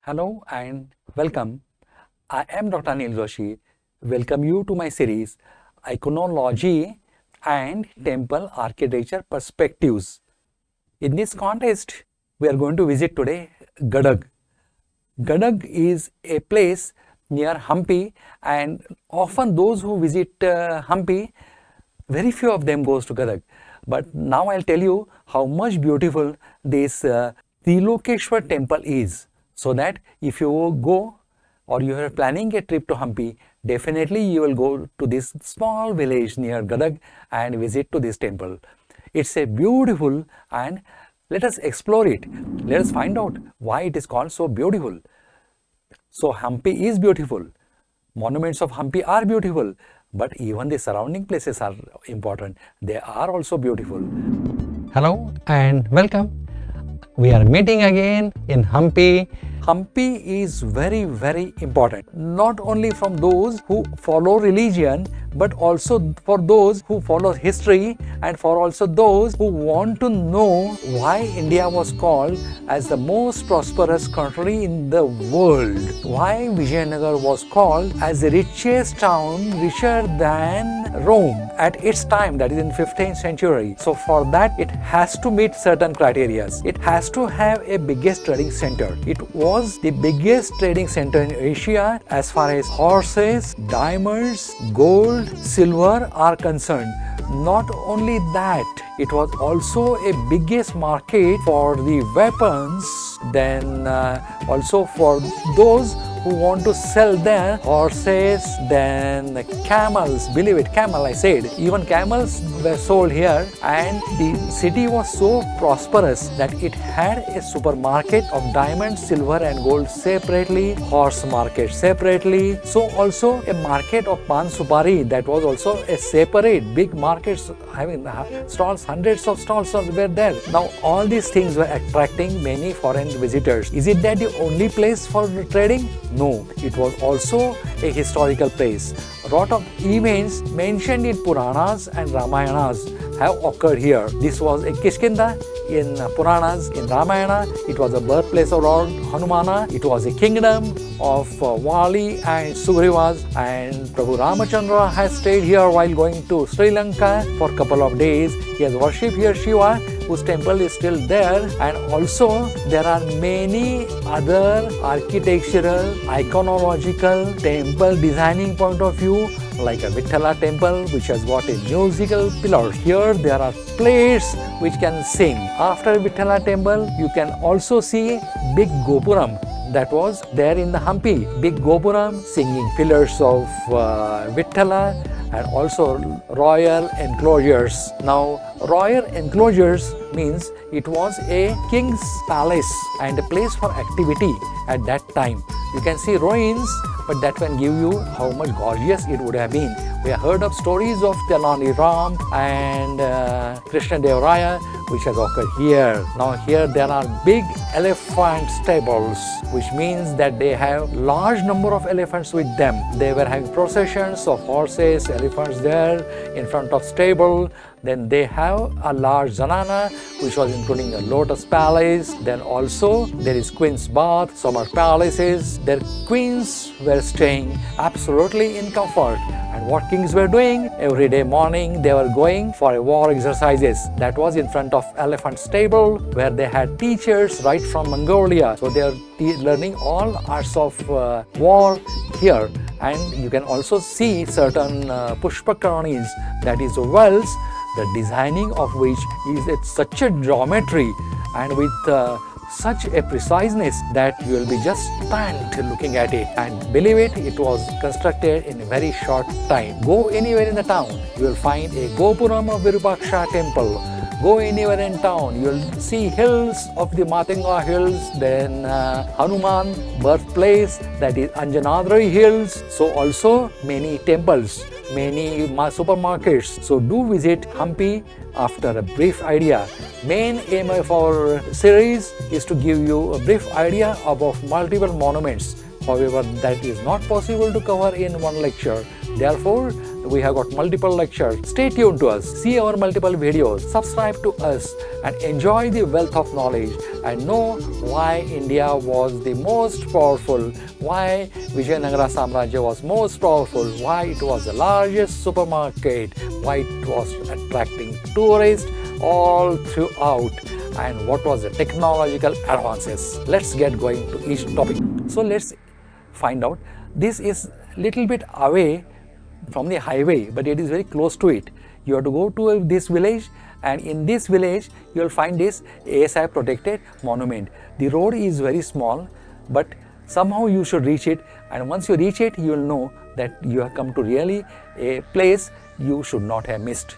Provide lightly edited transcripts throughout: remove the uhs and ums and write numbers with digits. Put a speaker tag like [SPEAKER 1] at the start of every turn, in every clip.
[SPEAKER 1] Hello and welcome. I am Dr. Anil Joshi. Welcome you to my series Iconology and Temple Architecture Perspectives. In this context, we are going to visit today Gadag. Gadag is a place near Hampi, and often those who visit Hampi, very few of them goes to Gadag. But now I'll tell you how much beautiful this Trilokeshwar temple is. So that if you go or you are planning a trip to Hampi, definitely you will go to this small village near Gadag and visit to this temple. It's a beautiful, and let us explore it. Let us find out why it is called so beautiful. So Hampi is beautiful. Monuments of Hampi are beautiful, but even the surrounding places are important. They are also beautiful. Hello and welcome. We are meeting again in Hampi. Hampi is very important, not only from those who follow religion, but also for those who follow history, and for also those who want to know why India was called as the most prosperous country in the world, why Vijayanagar was called as the richest town, richer than Rome at its time, that is in 15th century. So for that, it has to meet certain criteria. It has to have a biggest trading center. It was the biggest trading center in Asia as far as horses, diamonds, gold, silver are concerned. Not only that, it was also a biggest market for the weapons, then also for those who want to sell their horses, then camels, believe it, camel I said, even camels were sold here, and the city was so prosperous that it had a supermarket of diamonds, silver and gold separately, horse market separately, so also a market of pan supari, that was also a separate big market having stalls, hundreds of stalls were there. Now all these things were attracting many foreign visitors. Is it that the only place for trading? No, it was also a historical place. A lot of events mentioned in Puranas and Ramayanas have occurred here. This was a Kishkinda in Puranas, in Ramayana. It was a birthplace of Lord Hanumana. It was a kingdom of Vali and Sugriva, and Prabhu Ramachandra has stayed here while going to Sri Lanka for a couple of days. He has worshipped here Shiva, whose temple is still there, and also there are many other architectural, iconological, temple designing point of view, like a Vithala temple which has got a musical pillar. Here there are plates which can sing. After Vithala temple, you can also see big Gopuram that was there in the Hampi. Big Gopuram, singing pillars of Vithala, and also royal enclosures. Now, royal enclosures means it was a king's palace and a place for activity at that time. You can see ruins, but that can give you how much gorgeous it would have been. We have heard of stories of Telani Ram and Krishna Dev Raya, which has occurred here. Now here there are big elephant stables, which means that they have large number of elephants with them. They were having processions of horses, elephants there in front of stable. Then they have a large zanana, which was including a lotus palace. Then also there is queen's bath, summer palaces. Their queens were staying absolutely in comfort. And what kings were doing? Every day morning they were going for war exercises. That was in front of elephant stable, where they had teachers right from Mongolia. So they are learning all arts of war here. And you can also see certain pushpakaranis, that is wells, the designing of which is at such a geometry and with such a preciseness that you will be just stunned looking at it. And believe it, it was constructed in a very short time. Go anywhere in the town, you will find a Gopuram of Virupaksha temple. Go anywhere in town, you will see hills of the Matunga hills, then Hanuman birthplace, that is Anjanadri hills. So also many temples, many supermarkets. So do visit Hampi after a brief idea. Main aim of our series is to give you a brief idea about multiple monuments. However, that is not possible to cover in one lecture. Therefore, we have got multiple lectures. Stay tuned to us, see our multiple videos, subscribe to us and enjoy the wealth of knowledge and know why India was the most powerful, why Vijayanagara Samrajya was most powerful, why it was the largest supermarket, why it was attracting tourists all throughout, and what was the technological advances. Let's get going to each topic. So let's find out. This is little bit away from the highway, but it is very close to it. You have to go to this village, and in this village you will find this ASI protected monument. The road is very small, but somehow you should reach it, and once you reach it you will know that you have come to really a place you should not have missed.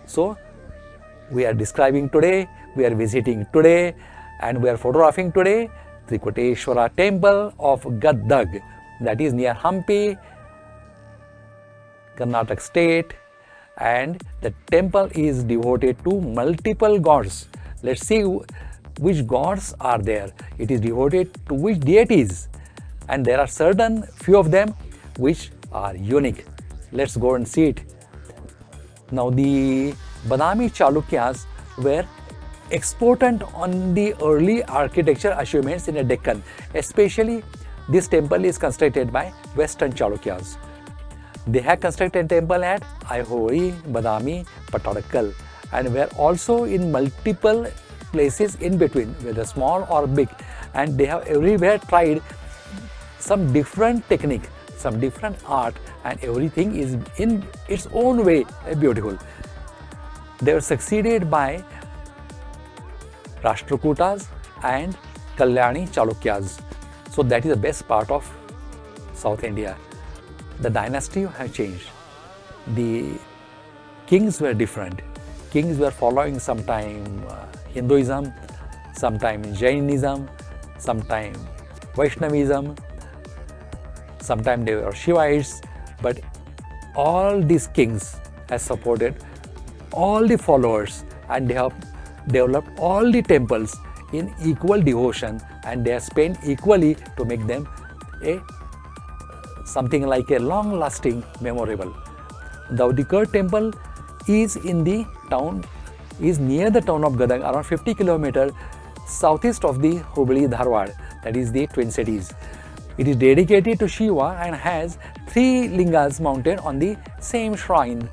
[SPEAKER 1] So we are describing today, we are visiting today, and we are photographing today Trikoteshwara temple of Gadag, that is near Hampi, Karnataka state, and the temple is devoted to multiple gods. Let's see which gods are there. It is devoted to which deities, and there are certain few of them which are unique. Let's go and see it. Now the Badami Chalukyas were exponent on the early architecture achievements in the Deccan. Especially this temple is constructed by Western Chalukyas. They have constructed a temple at Aihori, Badami, Pattadakal, and were also in multiple places in between, whether small or big, and they have everywhere tried some different technique, some different art, and everything is in its own way beautiful. They were succeeded by Rashtrakutas and Kalyani Chalukyas. So that is the best part of South India. The dynasty have changed. The kings were different. Kings were following sometime Hinduism, sometime Jainism, sometime Vaishnavism, sometime they were Shivaites, but all these kings have supported all the followers, and they have developed all the temples in equal devotion, and they have spent equally to make them something like a long-lasting, memorable. The Udikar temple is in the town, is near the town of Gadag, around 50 kilometers southeast of the Hubli Dharwad, that is the Twin Cities. It is dedicated to Shiva and has 3 lingas mounted on the same shrine.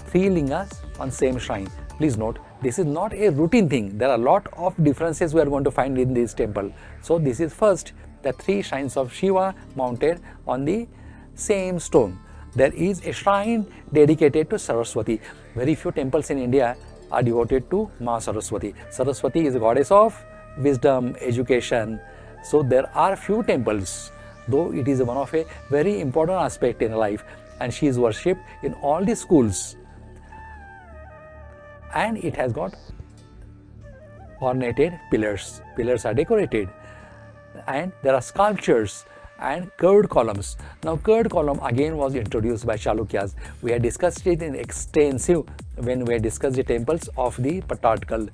[SPEAKER 1] 3 lingas on same shrine. Please note, this is not a routine thing. There are a lot of differences we are going to find in this temple. So this is first the 3 shrines of Shiva mounted on the same stone. There is a shrine dedicated to Saraswati. Very few temples in India are devoted to Ma Saraswati. Saraswati is the goddess of wisdom, education. So there are few temples, though it is one of a very important aspect in life, and she is worshipped in all the schools. And it has got ornated pillars. Pillars are decorated, and there are sculptures and curved columns. Now curved column again was introduced by Chalukyas. We had discussed it in extensive when we had discussed the temples of the Pattadakal,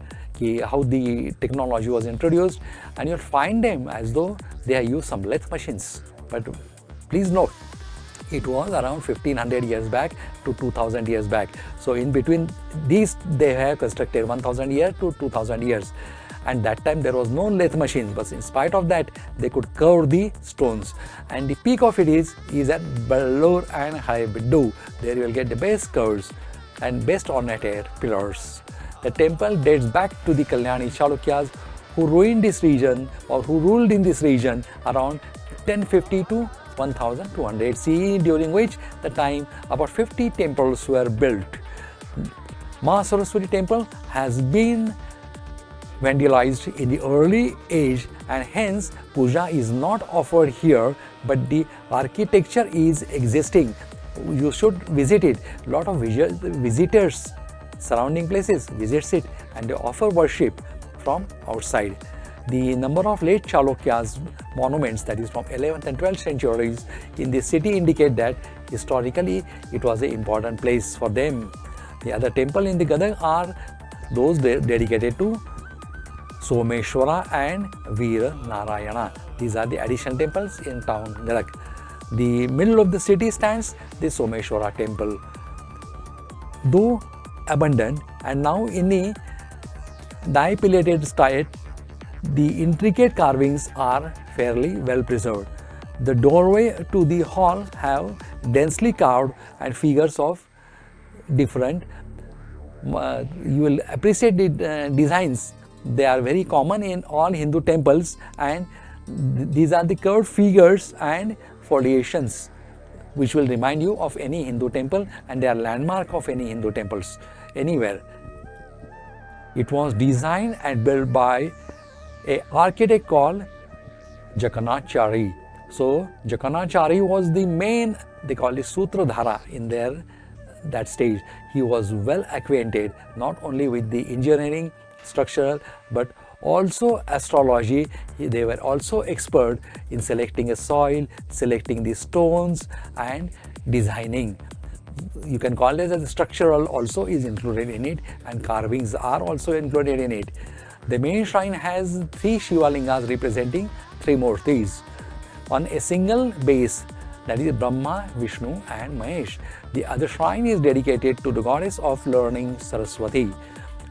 [SPEAKER 1] how the technology was introduced, and you'll find them as though they have used some lathe machines. But please note, it was around 1500 years back to 2000 years back. So in between these they have constructed 1000 years to 2000 years. And that time there was no lathe machines, but in spite of that they could curve the stones. And the peak of it is at Bellur and Haibiddu. There you will get the best curves and best ornated pillars. The temple dates back to the Kalyani Chalukyas, who ruined this region, or who ruled in this region around 1050 to 1200 CE, during which the time about 50 temples were built. Ma Saraswati temple has been vandalized in the early age, and hence puja is not offered here, but the architecture is existing. You should visit it. Lot of visitors surrounding places visits it, and they offer worship from outside. The number of late Chalukyas monuments, that is from 11th and 12th centuries in the city, indicate that historically it was an important place for them. The other temple in the Gadag are those dedicated to Someshwara and Veera Narayana. These are the additional temples in town Gadag. The middle of the city stands the Someshwara temple. though abundant, and now in the dilapidated state, the intricate carvings are fairly well preserved. The doorway to the hall have densely carved and figures of different. You will appreciate the designs. They are very common in all Hindu temples, and these are the curved figures and foliations which will remind you of any Hindu temple, and they are landmark of any Hindu temples anywhere. It was designed and built by an architect called Jagannathachari. So Jagannathachari was the main, they call it Sutradhara in that stage. He was well acquainted not only with the engineering, structural, but also astrology. They were also expert in selecting a soil, selecting the stones, and designing. You can call it as structural also is included in it, and carvings are also included in it. The main shrine has 3 Shiva Lingas representing 3 Murtis on a single base, that is Brahma, Vishnu and Mahesh. The other shrine is dedicated to the goddess of learning, Saraswati.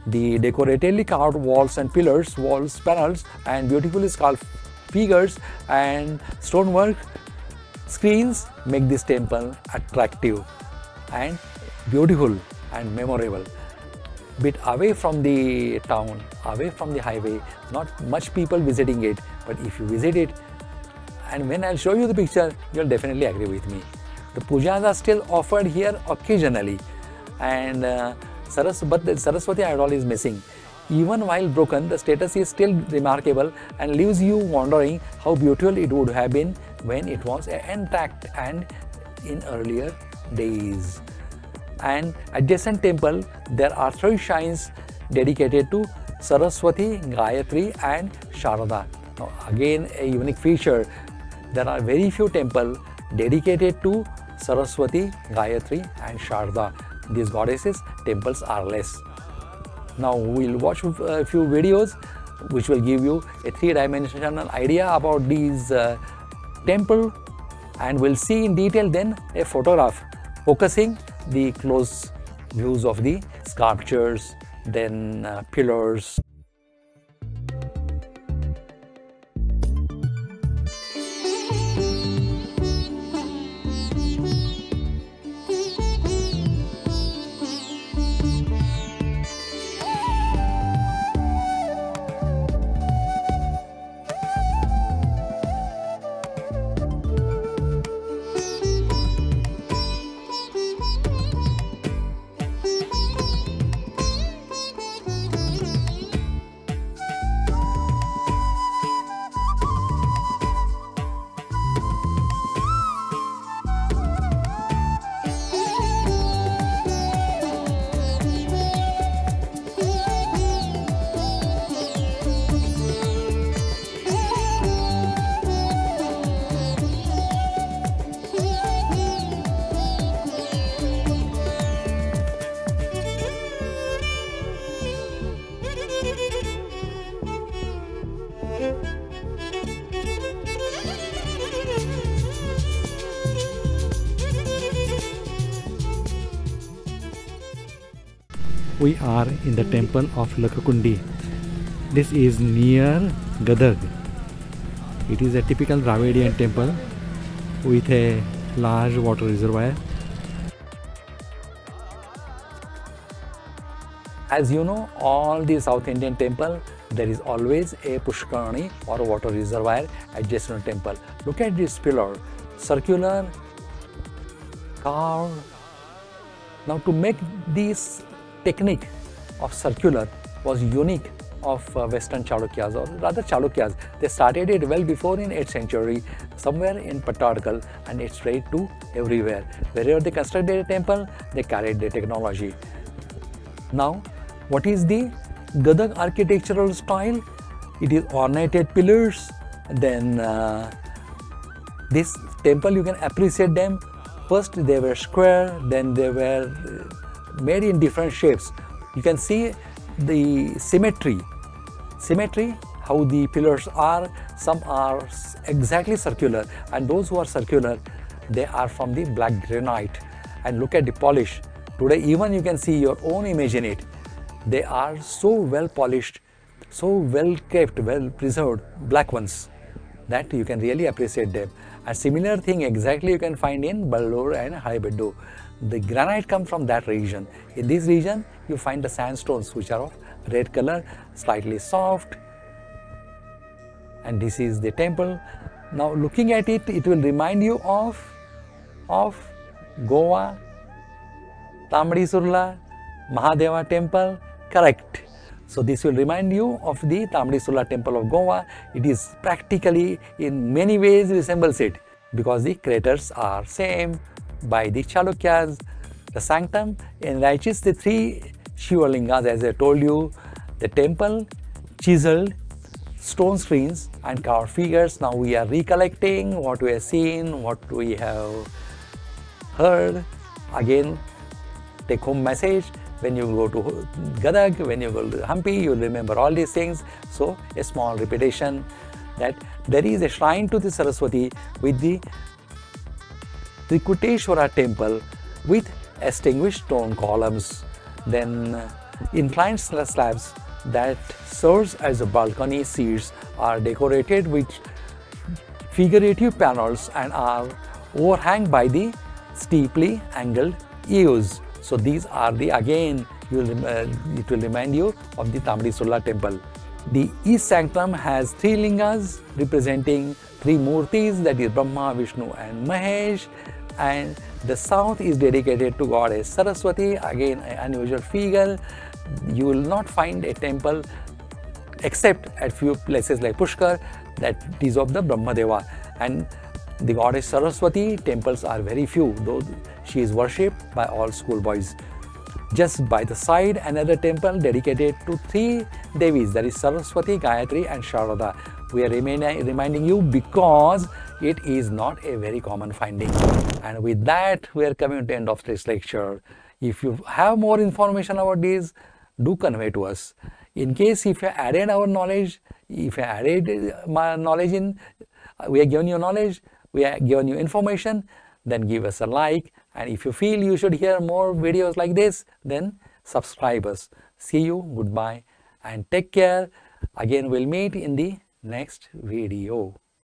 [SPEAKER 1] The decoratively carved walls and pillars, walls, panels, and beautifully sculpted figures and stonework screens make this temple attractive and beautiful and memorable. Bit away from the town, away from the highway, not much people visiting it, but if you visit it, and when I'll show you the picture, you'll definitely agree with me. The pujas are still offered here occasionally, and but the Saraswati idol is missing. Even while broken, the status is still remarkable and leaves you wondering how beautiful it would have been when it was intact and in earlier days. And adjacent temple, there are 3 shrines dedicated to Saraswati, Gayatri and Sharada. Now again, a unique feature, there are very few temples dedicated to Saraswati, Gayatri and Sharada. These goddesses temples are less. Now we'll watch a few videos which will give you a 3-dimensional idea about these temple, and we'll see in detail then a photograph focusing the close views of the sculptures, then pillars. We are in the temple of Lakakundi. This is near Gadag. It is a typical Dravidian temple with a large water reservoir. As you know, all the South Indian temple, there is always a Pushkarani or water reservoir adjacent to temple. Look at this pillar, circular, carved. Now to make this technique of circular was unique of Western Chalukyas, or rather Chalukyas. They started it well before in 8th century, somewhere in Pattadkal, and it spread to everywhere. Wherever they constructed a temple, they carried the technology. Now, what is the Gadag architectural style? It is ornated pillars. Then this temple, you can appreciate them. First they were square, then they were made in different shapes. You can see the symmetry, how the pillars are. Some are exactly circular, and those who are circular, they are from the black granite. And look at the polish. Today even you can see your own image in it. They are so well polished, so well kept, well preserved, black ones, that you can really appreciate them. A similar thing exactly you can find in Ballur and Haibeddu. The granite comes from that region. In this region you find the sandstones which are of red color, slightly soft, and this is the temple. Now looking at it, it will remind you of Goa, Tamdi Mahadeva temple, correct. So this will remind you of the Tamdi temple of Goa. It is practically in many ways resembles it because the craters are same. By the Chalukyas, the sanctum enriches the three Shiva lingas, as I told you, the temple, chiseled, stone screens and carved figures. Now we are recollecting what we have seen, what we have heard. Again, take home message: when you go to Gadag, when you go to Hampi, you will remember all these things. So a small repetition, that there is a shrine to the Saraswati with the Trikoteshwara temple with extinguished stone columns, then inclined slabs that serves as a balcony seats are decorated with figurative panels and are overhung by the steeply angled eaves. So these are the, again it will remind you of the Tamdi temple. The east sanctum has three lingas representing three murtis, that is Brahma, Vishnu and Mahesh, and the south is dedicated to goddess Saraswati, again an unusual figure. You will not find a temple except at few places like Pushkar that is of the Brahmadeva, and the goddess Saraswati temples are very few, though she is worshipped by all schoolboys. Just by the side, another temple dedicated to three Devis, that is Saraswati, Gayatri and Sharada. We are reminding you because it is not a very common finding. And with that, we are coming to the end of this lecture. If you have more information about this, do convey to us. In case if you added our knowledge, if you added my knowledge in, we have given you knowledge, we have given you information, then give us a like. And if you feel you should hear more videos like this, then subscribe us. See you, goodbye and take care. Again, we'll meet in the next video.